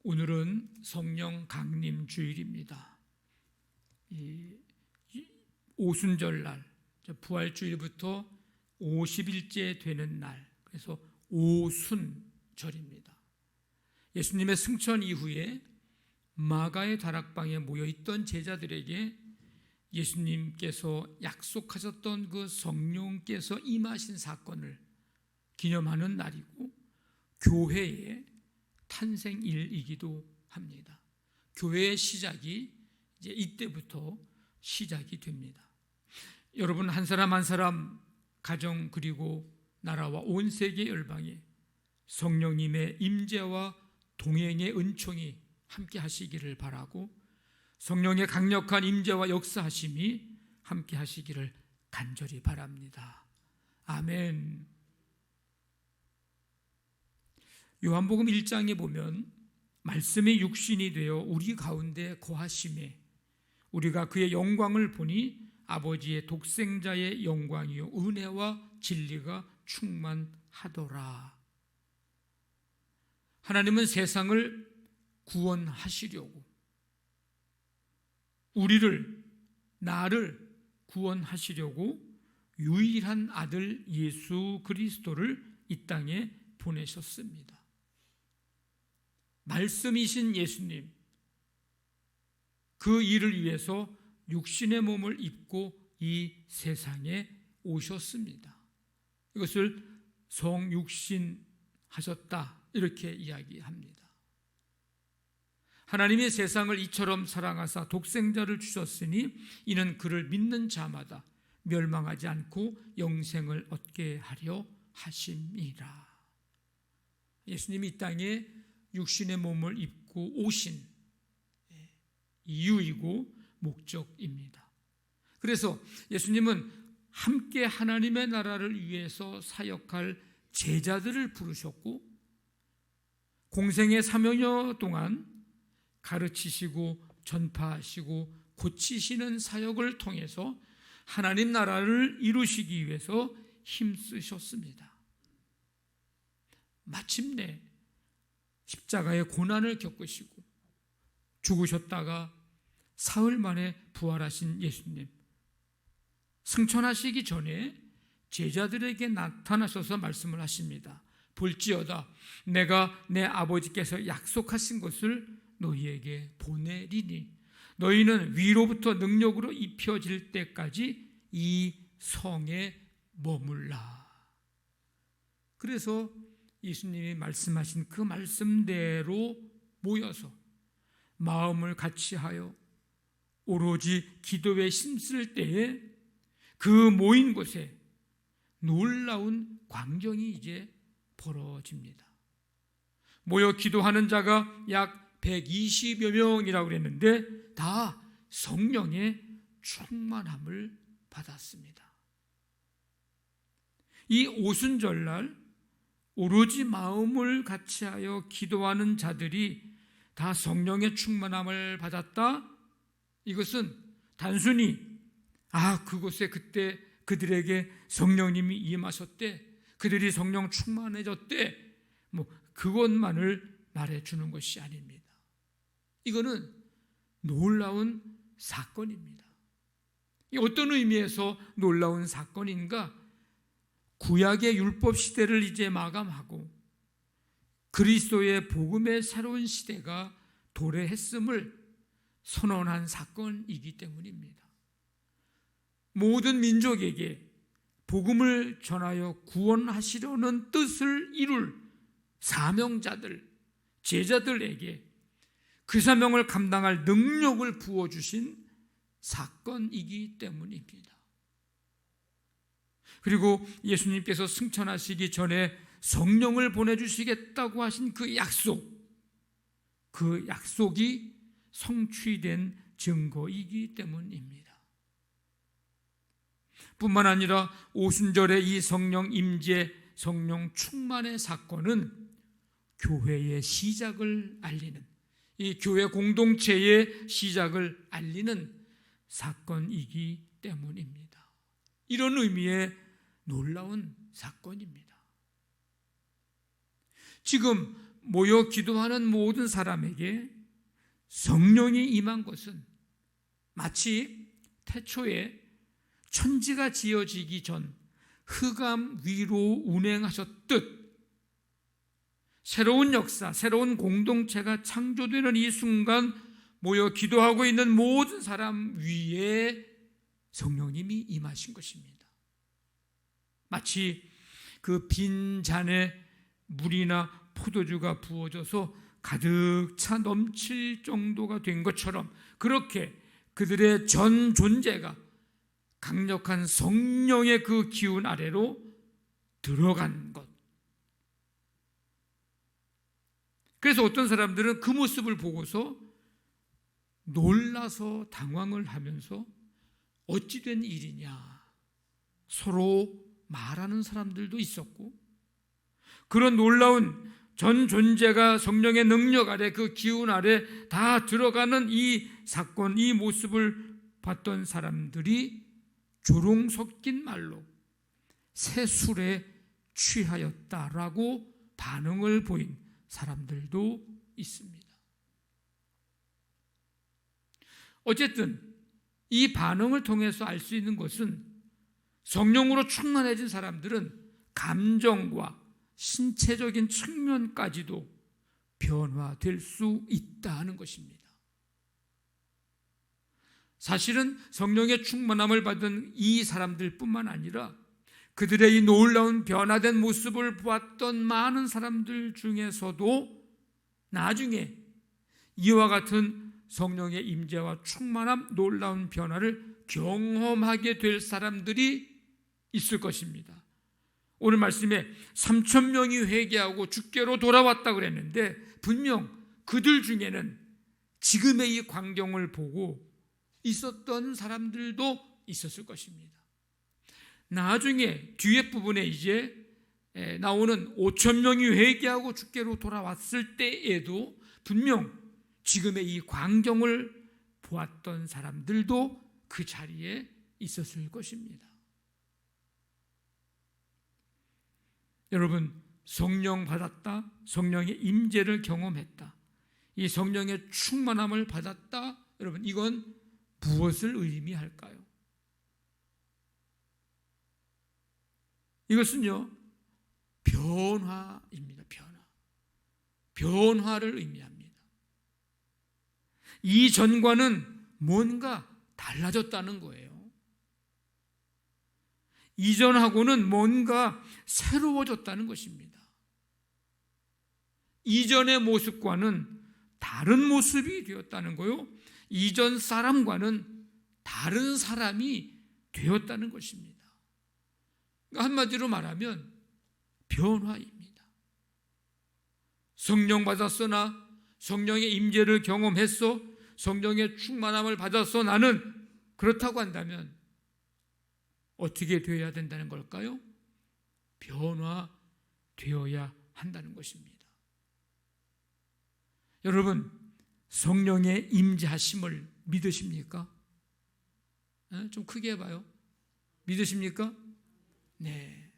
오늘은 성령 강림 주일입니다. 오순절날, 부활주일부터 50일째 되는 날, 그래서 오순절입니다. 예수님의 승천 이후에 마가의 다락방에 모여있던 제자들에게 예수님께서 약속하셨던 그 성령께서 임하신 사건을 기념하는 날이고 교회의 탄생일이기도 합니다. 교회의 시작이 이제 이때부터 시작이 됩니다. 여러분, 한 사람 한 사람, 가정 그리고 나라와 온 세계 열방에 성령님의 임재와 동행의 은총이 함께 하시기를 바라고, 성령의 강력한 임재와 역사하심이 함께 하시기를 간절히 바랍니다. 아멘. 요한복음 1장에 보면 말씀이 육신이 되어 우리 가운데 거하심에 우리가 그의 영광을 보니 아버지의 독생자의 영광이요 은혜와 진리가 충만하더라. 하나님은 세상을 구원하시려고, 나를 구원하시려고 유일한 아들 예수 그리스도를 이 땅에 보내셨습니다. 말씀이신 예수님, 그 일을 위해서 육신의 몸을 입고 이 세상에 오셨습니다. 이것을 성육신하셨다, 이렇게 이야기합니다. 하나님이 세상을 이처럼 사랑하사 독생자를 주셨으니 이는 그를 믿는 자마다 멸망하지 않고 영생을 얻게 하려 하심이라. 예수님이 이 땅에 육신의 몸을 입고 오신 이유이고 목적입니다. 그래서 예수님은 함께 하나님의 나라를 위해서 사역할 제자들을 부르셨고, 공생의 3여년 동안 가르치시고 전파하시고 고치시는 사역을 통해서 하나님 나라를 이루시기 위해서 힘쓰셨습니다. 마침내 십자가의 고난을 겪으시고 죽으셨다가 사흘 만에 부활하신 예수님, 승천하시기 전에 제자들에게 나타나셔서 말씀을 하십니다. 볼지어다 내가 내 아버지께서 약속하신 것을 너희에게 보내리니 너희는 위로부터 능력으로 입혀질 때까지 이 성에 머물라. 그래서 예수님이 말씀하신 그 말씀대로 모여서 마음을 같이하여 오로지 기도에 힘쓸 때에 그 모인 곳에 놀라운 광경이 이제 벌어집니다. 모여 기도하는 자가 약 120여 명이라고 그랬는데 다 성령의 충만함을 받았습니다. 이 오순절날 오로지 마음을 같이하여 기도하는 자들이 다 성령의 충만함을 받았다? 이것은 단순히 그곳에 그때 그들에게 성령님이 임하셨대, 그들이 성령 충만해졌대, 그것만을 말해주는 것이 아닙니다. 이거는 놀라운 사건입니다. 어떤 의미에서 놀라운 사건인가? 구약의 율법 시대를 이제 마감하고 그리스도의 복음의 새로운 시대가 도래했음을 선언한 사건이기 때문입니다. 모든 민족에게 복음을 전하여 구원하시려는 뜻을 이룰 사명자들, 제자들에게 그 사명을 감당할 능력을 부어주신 사건이기 때문입니다. 그리고 예수님께서 승천하시기 전에 성령을 보내주시겠다고 하신 그 약속이 성취된 증거이기 때문입니다. 뿐만 아니라 오순절의 이 성령 임재, 성령 충만의 사건은 교회의 시작을 알리는, 이 교회 공동체의 시작을 알리는 사건이기 때문입니다. 이런 의미의 놀라운 사건입니다. 지금 모여 기도하는 모든 사람에게 성령이 임한 것은 마치 태초에 천지가 지어지기 전 흑암 위로 운행하셨듯 새로운 역사, 새로운 공동체가 창조되는 이 순간 모여 기도하고 있는 모든 사람 위에 성령님이 임하신 것입니다. 마치 그 빈 잔에 물이나 포도주가 부어져서 가득 차 넘칠 정도가 된 것처럼 그렇게 그들의 전 존재가 강력한 성령의 그 기운 아래로 들어간 것. 그래서 어떤 사람들은 그 모습을 보고서 놀라서 당황을 하면서 어찌 된 일이냐 서로 말하는 사람들도 있었고, 그런 놀라운 전 존재가 성령의 능력 아래, 그 기운 아래 다 들어가는 이 사건, 이 모습을 봤던 사람들이 조롱 섞인 말로 새 술에 취하였다라고 반응을 보인 사람들도 있습니다. 어쨌든 이 반응을 통해서 알 수 있는 것은 성령으로 충만해진 사람들은 감정과 신체적인 측면까지도 변화될 수 있다는 것입니다. 사실은 성령의 충만함을 받은 이 사람들뿐만 아니라 그들의 이 놀라운 변화된 모습을 보았던 많은 사람들 중에서도 나중에 이와 같은 성령의 임재와 충만함, 놀라운 변화를 경험하게 될 사람들이 있을 것입니다. 오늘 말씀에 3,000명이 회개하고 주께로 돌아왔다 그랬는데 분명 그들 중에는 지금의 이 광경을 보고 있었던 사람들도 있었을 것입니다. 나중에 뒤에 부분에 이제 나오는 5,000명이 회개하고 주께로 돌아왔을 때에도 분명 지금의 이 광경을 보았던 사람들도 그 자리에 있었을 것입니다. 여러분, 성령 받았다, 성령의 임재를 경험했다, 이 성령의 충만함을 받았다, 여러분 이건 무엇을 의미할까요? 이것은요 변화입니다. 변화를 의미합니다. 이전과는 뭔가 달라졌다는 거예요. 이전하고는 뭔가 새로워졌다는 것입니다. 이전의 모습과는 다른 모습이 되었다는 거요. 이전 사람과는 다른 사람이 되었다는 것입니다. 한마디로 말하면 변화입니다. 성령 받았으나 성령의 임재를 경험했어, 성령의 충만함을 받았어, 나는 그렇다고 한다면 어떻게 되어야 된다는 걸까요? 변화되어야 한다는 것입니다. 여러분, 성령의 임재하심을 믿으십니까? 좀 크게 해봐요. 믿으십니까? 네.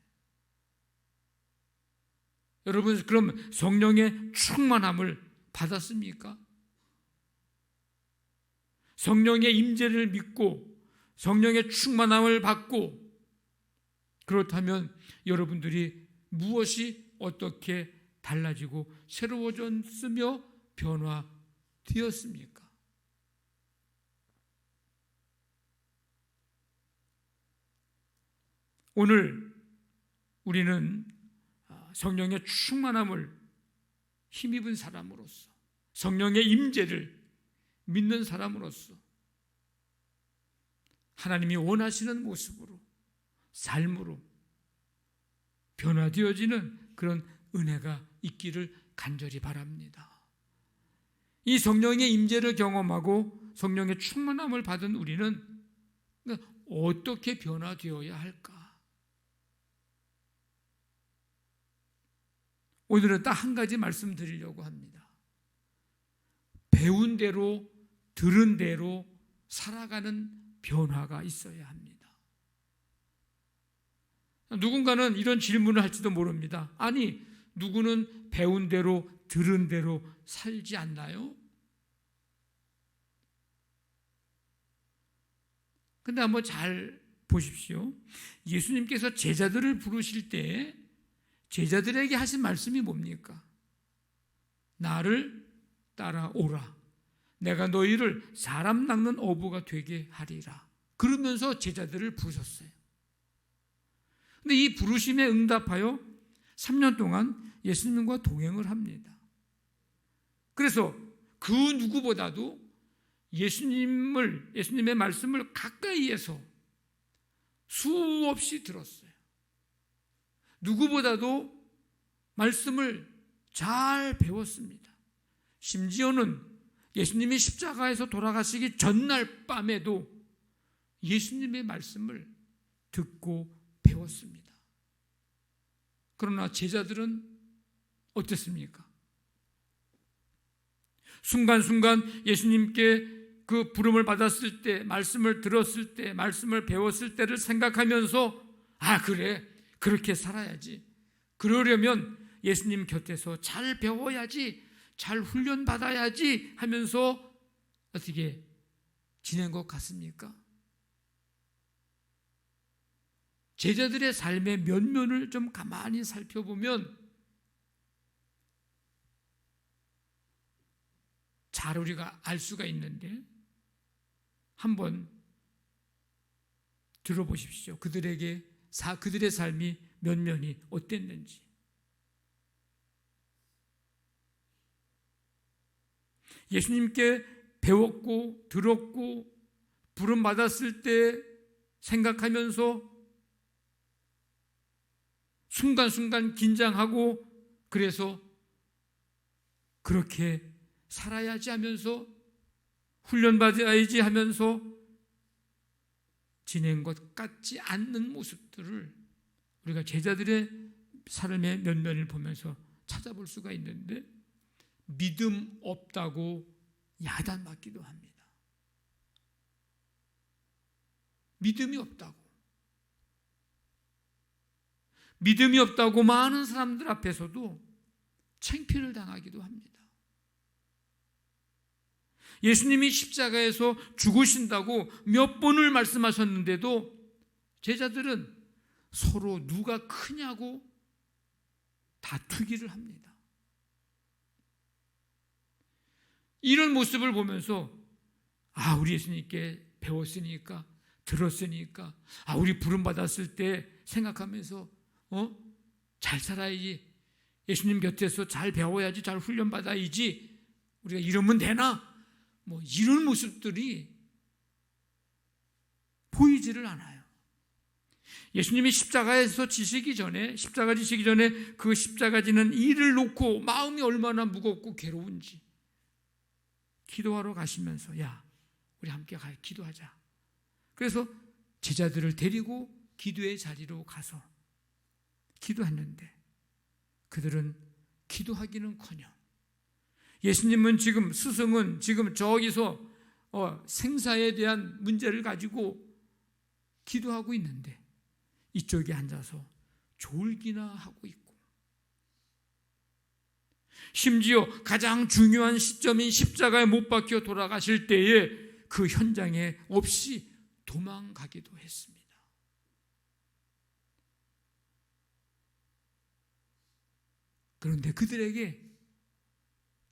여러분, 그럼 성령의 충만함을 받았습니까? 성령의 임재를 믿고 성령의 충만함을 받고, 그렇다면 여러분들이 무엇이 어떻게 달라지고 새로워졌으며 변화되었습니까? 오늘 우리는 성령의 충만함을 힘입은 사람으로서, 성령의 임재를 믿는 사람으로서 하나님이 원하시는 모습으로, 삶으로 변화되어지는 그런 은혜가 있기를 간절히 바랍니다. 이 성령의 임재를 경험하고 성령의 충만함을 받은 우리는 어떻게 변화되어야 할까? 오늘은 딱 한 가지 말씀드리려고 합니다. 배운 대로, 들은 대로 살아가는 변화가 있어야 합니다. 누군가는 이런 질문을 할지도 모릅니다. 아니, 누구는 배운 대로, 들은 대로 살지 않나요? 근데 한번 잘 보십시오. 예수님께서 제자들을 부르실 때 제자들에게 하신 말씀이 뭡니까? 나를 따라오라. 내가 너희를 사람 낚는 어부가 되게 하리라. 그러면서 제자들을 부르셨어요. 근데 이 부르심에 응답하여 3년 동안 예수님과 동행을 합니다. 그래서 그 누구보다도 예수님의 말씀을 가까이에서 수없이 들었어요. 누구보다도 말씀을 잘 배웠습니다. 심지어는 예수님이 십자가에서 돌아가시기 전날 밤에도 예수님의 말씀을 듣고 배웠습니다. 그러나 제자들은 어땠습니까? 순간순간 예수님께 그 부름을 받았을 때, 말씀을 들었을 때, 말씀을 배웠을 때를 생각하면서 그래, 그렇게 살아야지. 그러려면 예수님 곁에서 잘 배워야지, 잘 훈련받아야지 하면서 어떻게 지낸 것 같습니까? 제자들의 삶의 면면을 좀 가만히 살펴보면 잘 우리가 알 수가 있는데 한번 들어보십시오. 그들의 삶이 면면이 어땠는지. 예수님께 배웠고 들었고 부름 받았을 때 생각하면서 순간순간 긴장하고 그래서 그렇게 살아야지 하면서 훈련받아야지 하면서 지낸 것 같지 않는 모습들을 우리가 제자들의 삶의 면면을 보면서 찾아볼 수가 있는데 믿음 없다고 야단맞기도 합니다. 믿음이 없다고 많은 사람들 앞에서도 창피를 당하기도 합니다. 예수님이 십자가에서 죽으신다고 몇 번을 말씀하셨는데도 제자들은 서로 누가 크냐고 다투기를 합니다. 이런 모습을 보면서 우리 예수님께 배웠으니까 들었으니까 우리 부름받았을 때 생각하면서 잘 살아야지, 예수님 곁에서 잘 배워야지, 잘 훈련받아야지, 우리가 이러면 되나? 이런 모습들이 보이지를 않아요. 예수님이 십자가 지시기 전에 그 십자가 지는 일을 놓고 마음이 얼마나 무겁고 괴로운지 기도하러 가시면서 우리 함께 기도하자. 그래서 제자들을 데리고 기도의 자리로 가서 기도했는데 그들은 기도하기는커녕 예수님은 스승은 저기서 생사에 대한 문제를 가지고 기도하고 있는데 이쪽에 앉아서 졸기나 하고 있고, 심지어 가장 중요한 시점인 십자가에 못 박혀 돌아가실 때에 그 현장에 없이 도망가기도 했습니다. 그런데 그들에게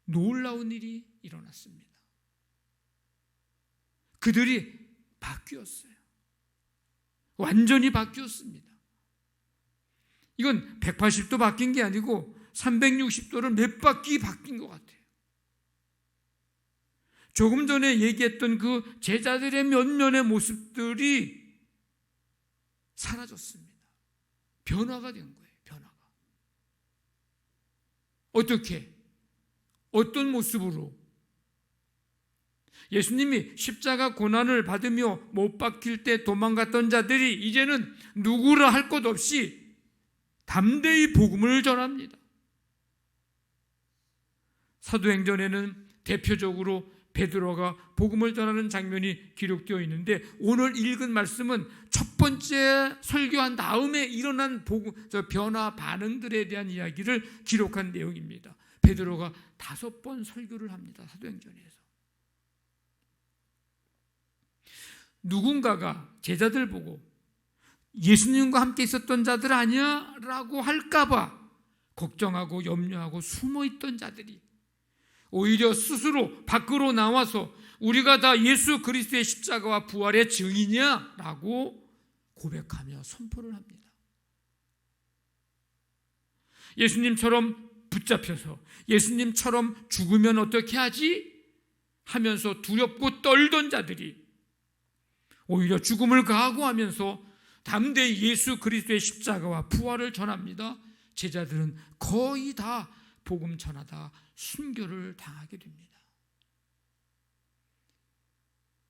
놀라운 일이 일어났습니다. 그들이 바뀌었어요. 완전히 바뀌었습니다. 이건 180도 바뀐 게 아니고 360도를 몇 바퀴 바뀐 것 같아요. 조금 전에 얘기했던 그 제자들의 면면의 모습들이 사라졌습니다. 변화가 된 거예요. 변화가. 어떻게? 어떤 모습으로? 예수님이 십자가 고난을 받으며 못 박힐 때 도망갔던 자들이 이제는 누구라 할 것 없이 담대히 복음을 전합니다. 사도행전에는 대표적으로 베드로가 복음을 전하는 장면이 기록되어 있는데 오늘 읽은 말씀은 첫 번째 설교한 다음에 일어난 변화 반응들에 대한 이야기를 기록한 내용입니다. 베드로가 5번 설교를 합니다. 사도행전에서. 누군가가 제자들 보고 예수님과 함께 있었던 자들 아니야? 라고 할까봐 걱정하고 염려하고 숨어있던 자들이 오히려 스스로 밖으로 나와서 우리가 다 예수 그리스도의 십자가와 부활의 증인이야? 라고 고백하며 선포를 합니다. 예수님처럼 붙잡혀서 예수님처럼 죽으면 어떻게 하지? 하면서 두렵고 떨던 자들이 오히려 죽음을 각오하면서 담대히 예수 그리스도의 십자가와 부활을 전합니다. 제자들은 거의 다 복음 전하다 순교를 당하게 됩니다.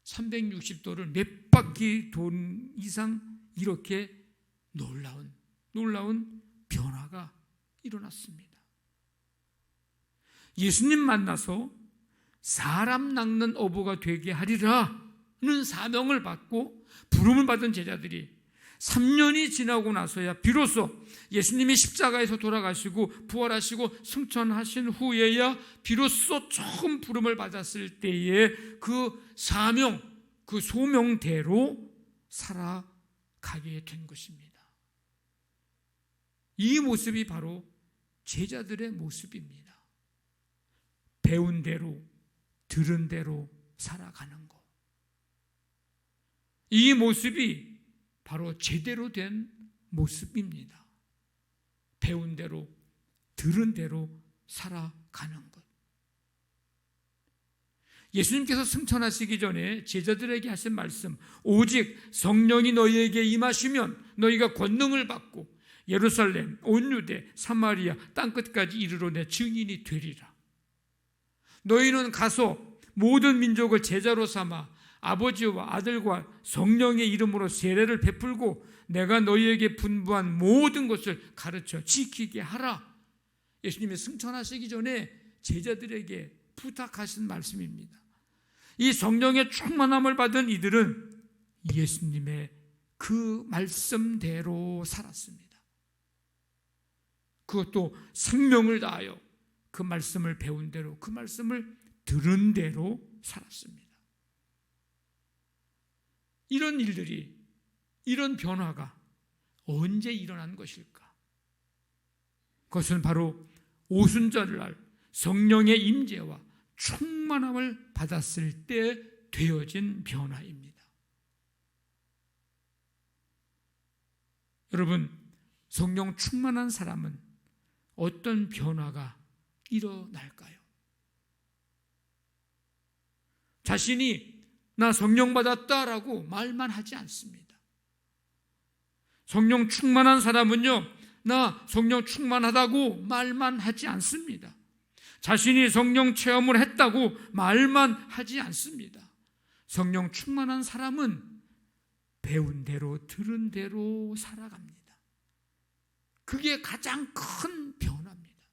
360도를 몇 바퀴 돈 이상 이렇게 놀라운 변화가 일어났습니다. 예수님 만나서 사람 낚는 어부가 되게 하리라는 사명을 받고 부름을 받은 제자들이 3년이 지나고 나서야 비로소 예수님이 십자가에서 돌아가시고 부활하시고 승천하신 후에야 비로소 처음 부름을 받았을 때에 그 사명, 그 소명대로 살아가게 된 것입니다. 이 모습이 바로 제자들의 모습입니다. 배운 대로, 들은 대로 살아가는 것. 이 모습이 바로 제대로 된 모습입니다. 배운 대로, 들은 대로 살아가는 것. 예수님께서 승천하시기 전에 제자들에게 하신 말씀, 오직 성령이 너희에게 임하시면 너희가 권능을 받고 예루살렘, 온 유대, 사마리아, 땅끝까지 이르러 내 증인이 되리라. 너희는 가서 모든 민족을 제자로 삼아 아버지와 아들과 성령의 이름으로 세례를 베풀고 내가 너희에게 분부한 모든 것을 가르쳐 지키게 하라. 예수님이 승천하시기 전에 제자들에게 부탁하신 말씀입니다. 이 성령의 충만함을 받은 이들은 예수님의 그 말씀대로 살았습니다. 그것도 생명을 다하여 그 말씀을 배운 대로, 그 말씀을 들은 대로 살았습니다. 이런 일들이, 이런 변화가 언제 일어난 것일까? 그것은 바로 오순절날 성령의 임재와 충만함을 받았을 때 되어진 변화입니다. 여러분, 성령 충만한 사람은 어떤 변화가 일어날까요? 자신이 나 성령 받았다라고 말만 하지 않습니다. 성령 충만한 사람은요, 나 성령 충만하다고 말만 하지 않습니다. 자신이 성령 체험을 했다고 말만 하지 않습니다. 성령 충만한 사람은 배운 대로 들은 대로 살아갑니다. 그게 가장 큰 변화입니다.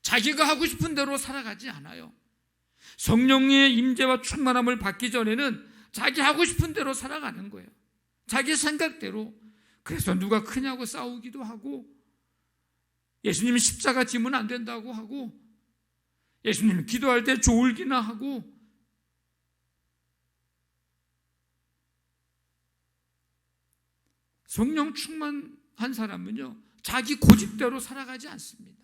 자기가 하고 싶은 대로 살아가지 않아요. 성령의 임재와 충만함을 받기 전에는 자기 하고 싶은 대로 살아가는 거예요. 자기 생각대로. 그래서 누가 크냐고 싸우기도 하고, 예수님이 십자가 지면 안 된다고 하고, 예수님 기도할 때 졸기나 하고, 성령 충만한 사람은요, 자기 고집대로 살아가지 않습니다.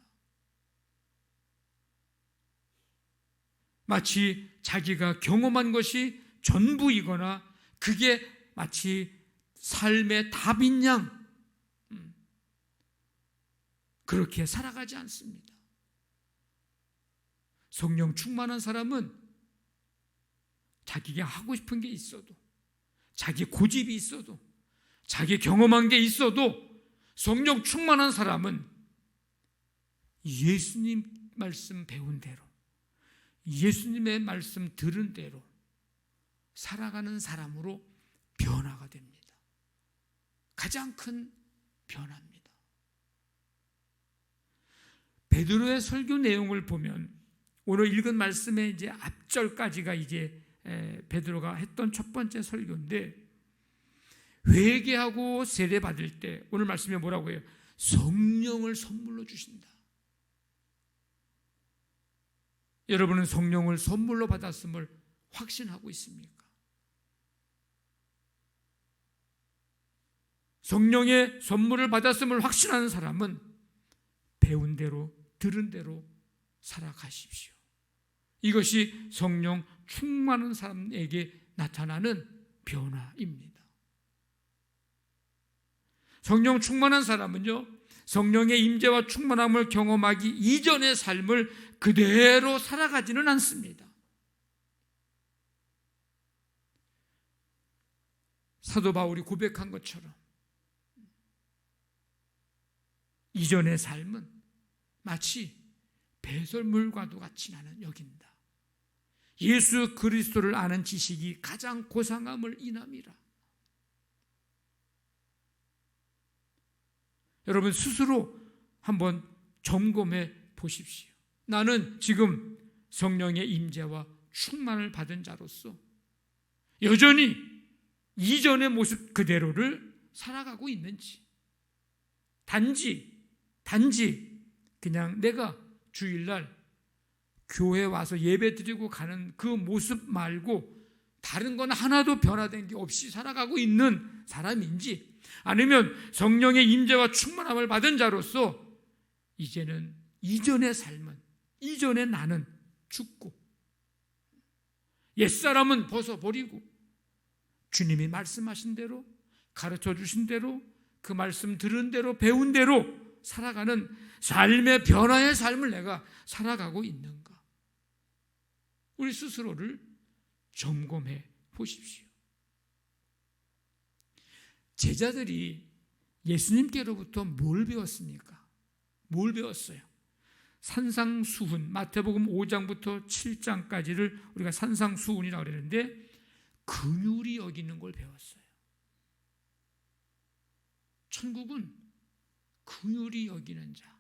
마치 자기가 경험한 것이 전부이거나 그게 마치 삶의 답인 양 그렇게 살아가지 않습니다. 성령 충만한 사람은 자기가 하고 싶은 게 있어도, 자기 고집이 있어도, 자기 경험한 게 있어도 성령 충만한 사람은 예수님 말씀 배운 대로, 예수님의 말씀 들은 대로 살아가는 사람으로 변화가 됩니다. 가장 큰 변화입니다. 베드로의 설교 내용을 보면 오늘 읽은 말씀의 이제 앞절까지가 이제 베드로가 했던 첫 번째 설교인데, 회개하고 세례 받을 때 오늘 말씀에 뭐라고 해요? 성령을 선물로 주신다. 여러분은 성령을 선물로 받았음을 확신하고 있습니까? 성령의 선물을 받았음을 확신하는 사람은 배운 대로 들은 대로 살아가십시오. 이것이 성령 충만한 사람에게 나타나는 변화입니다. 성령 충만한 사람은요, 성령의 임재와 충만함을 경험하기 이전의 삶을 그대로 살아가지는 않습니다. 사도 바울이 고백한 것처럼 이전의 삶은 마치 배설물과도 같이 나는 여긴다. 예수 그리스도를 아는 지식이 가장 고상함을 인함이라. 여러분 스스로 한번 점검해 보십시오. 나는 지금 성령의 임재와 충만을 받은 자로서 여전히 이전의 모습 그대로를 살아가고 있는지, 단지 그냥 내가 주일날 교회 와서 예배 드리고 가는 그 모습 말고 다른 건 하나도 변화된 게 없이 살아가고 있는 사람인지, 아니면 성령의 임재와 충만함을 받은 자로서 이제는 이전의 삶은, 이전의 나는 죽고 옛사람은 벗어버리고 주님이 말씀하신 대로, 가르쳐 주신 대로, 그 말씀 들은 대로, 배운 대로 살아가는 삶의 변화의 삶을 내가 살아가고 있는가? 우리 스스로를 점검해 보십시오. 제자들이 예수님께로부터 뭘 배웠습니까? 뭘 배웠어요? 산상수훈, 마태복음 5장부터 7장까지를 우리가 산상수훈이라고 그러는데 긍휼히 여기는 걸 배웠어요. 천국은 긍휼히 여기는 자.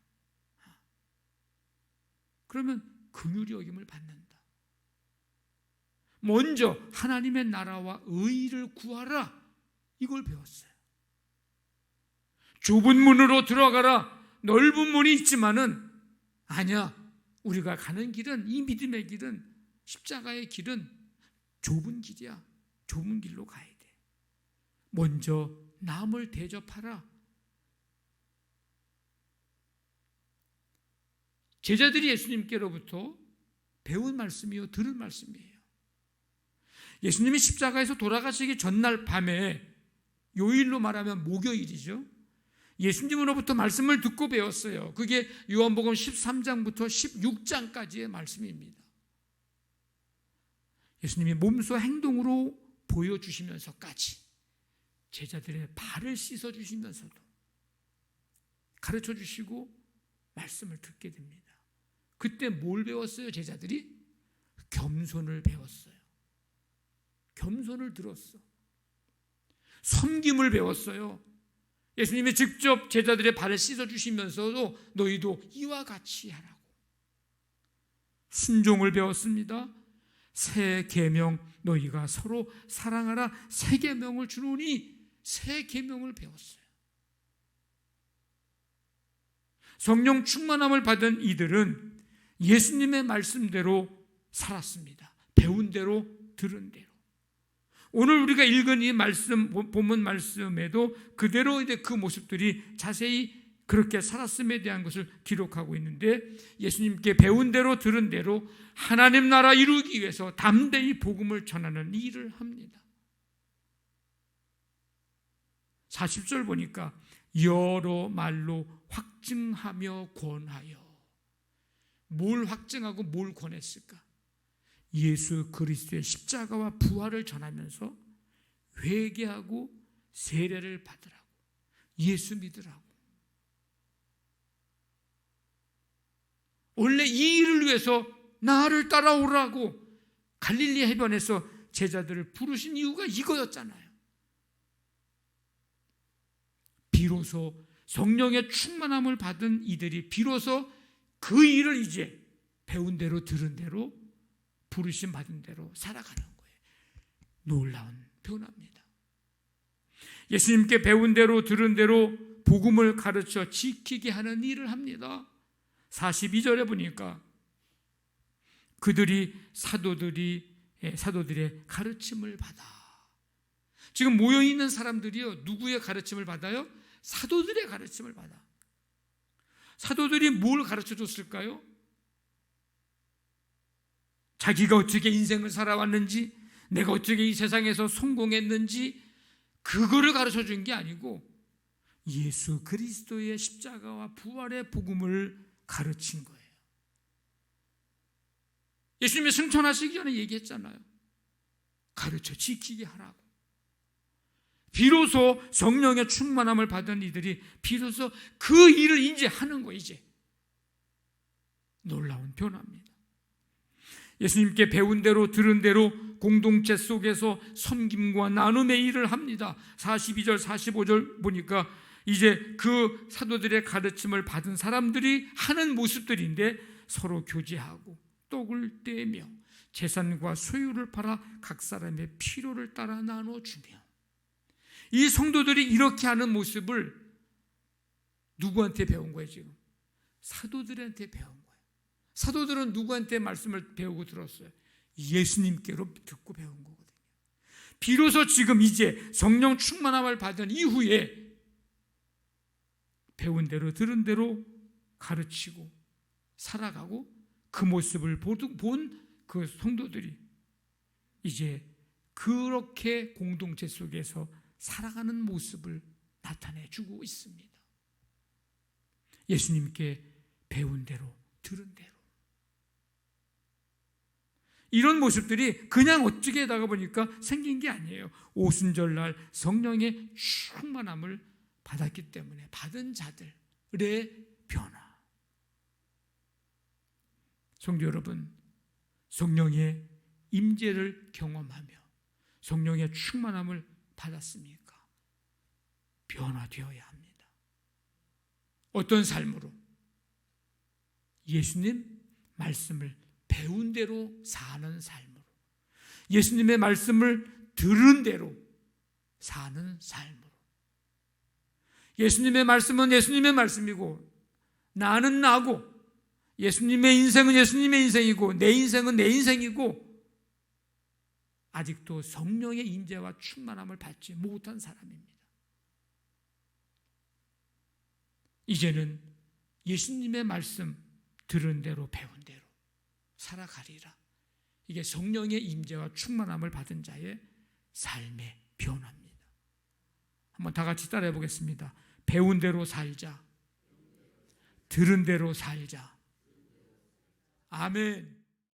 그러면 긍휼히 여김을 받는다. 먼저 하나님의 나라와 의를 구하라, 이걸 배웠어요. 좁은 문으로 들어가라. 넓은 문이 있지만은 아니야, 우리가 가는 길은, 이 믿음의 길은, 십자가의 길은 좁은 길이야. 좁은 길로 가야 돼. 먼저 남을 대접하라. 제자들이 예수님께로부터 배운 말씀이요, 들은 말씀이에요. 예수님이 십자가에서 돌아가시기 전날 밤에, 요일로 말하면 목요일이죠, 예수님으로부터 말씀을 듣고 배웠어요. 그게 요한복음 13장부터 16장까지의 말씀입니다. 예수님이 몸소 행동으로 보여주시면서까지 제자들의 발을 씻어주시면서도 가르쳐주시고 말씀을 듣게 됩니다. 그때 뭘 배웠어요? 제자들이 겸손을 배웠어요. 겸손을 들었어. 섬김을 배웠어요. 예수님이 직접 제자들의 발을 씻어주시면서도 너희도 이와 같이 하라고. 순종을 배웠습니다. 새 계명, 너희가 서로 사랑하라, 새 계명을 주노니, 새 계명을 배웠어요. 성령 충만함을 받은 이들은 예수님의 말씀대로 살았습니다. 배운 대로, 들은 대로. 오늘 우리가 읽은 이 말씀, 본문 말씀에도 그대로 이제 그 모습들이 자세히 그렇게 살았음에 대한 것을 기록하고 있는데, 예수님께 배운 대로 들은 대로 하나님 나라 이루기 위해서 담대히 복음을 전하는 일을 합니다. 40절 보니까 여러 말로 확증하며 권하여. 뭘 확증하고 뭘 권했을까? 예수 그리스도의 십자가와 부활을 전하면서 회개하고 세례를 받으라고, 예수 믿으라고. 원래 이 일을 위해서 나를 따라오라고 갈릴리 해변에서 제자들을 부르신 이유가 이거였잖아요. 비로소 성령의 충만함을 받은 이들이 비로소 그 일을 이제 배운 대로 들은 대로 부르심 받은 대로 살아가는 거예요. 놀라운 변화입니다. 예수님께 배운 대로 들은 대로 복음을 가르쳐 지키게 하는 일을 합니다. 42절에 보니까 그들이 사도들의 가르침을 받아. 지금 모여있는 사람들이요, 누구의 가르침을 받아요? 사도들의 가르침을 받아. 사도들이 뭘 가르쳐 줬을까요? 자기가 어떻게 인생을 살아왔는지, 내가 어떻게 이 세상에서 성공했는지, 그거를 가르쳐 준 게 아니고 예수 그리스도의 십자가와 부활의 복음을 가르친 거예요. 예수님이 승천하시기 전에 얘기했잖아요. 가르쳐 지키게 하라고. 비로소 성령의 충만함을 받은 이들이 비로소 그 일을 이제 하는 거예요. 이제 놀라운 변화입니다. 예수님께 배운 대로 들은 대로 공동체 속에서 섬김과 나눔의 일을 합니다. 42절 45절 보니까 이제 그 사도들의 가르침을 받은 사람들이 하는 모습들인데, 서로 교제하고 떡을 떼며 재산과 소유를 팔아 각 사람의 필요를 따라 나눠주며, 이 성도들이 이렇게 하는 모습을 누구한테 배운 거예요? 지금 사도들한테 배운 거예요. 사도들은 누구한테 말씀을 배우고 들었어요? 예수님께로 듣고 배운 거거든요. 비로소 지금 이제 성령 충만함을 받은 이후에 배운 대로 들은 대로 가르치고 살아가고, 그 모습을 본 그 성도들이 이제 그렇게 공동체 속에서 살아가는 모습을 나타내주고 있습니다. 예수님께 배운 대로 들은 대로. 이런 모습들이 그냥 어떻게 하다가 보니까 생긴 게 아니에요. 오순절날 성령의 충만함을 받았기 때문에 받은 자들의 변화. 성도 여러분, 성령의 임재를 경험하며 성령의 충만함을 받았습니까? 변화되어야 합니다. 어떤 삶으로? 예수님 말씀을 배운 대로 사는 삶으로, 예수님의 말씀을 들은 대로 사는 삶으로. 예수님의 말씀은 예수님의 말씀이고 나는 나고, 예수님의 인생은 예수님의 인생이고 내 인생은 내 인생이고, 아직도 성령의 인재와 충만함을 받지 못한 사람입니다. 이제는 예수님의 말씀 들은 대로 배운 대로 살아가리라. 이게 성령의 임재와 충만함을 받은 자의 삶의 변화입니다. 한번 다 같이 따라해 보겠습니다. 배운 대로 살자. 들은 대로 살자. 아멘.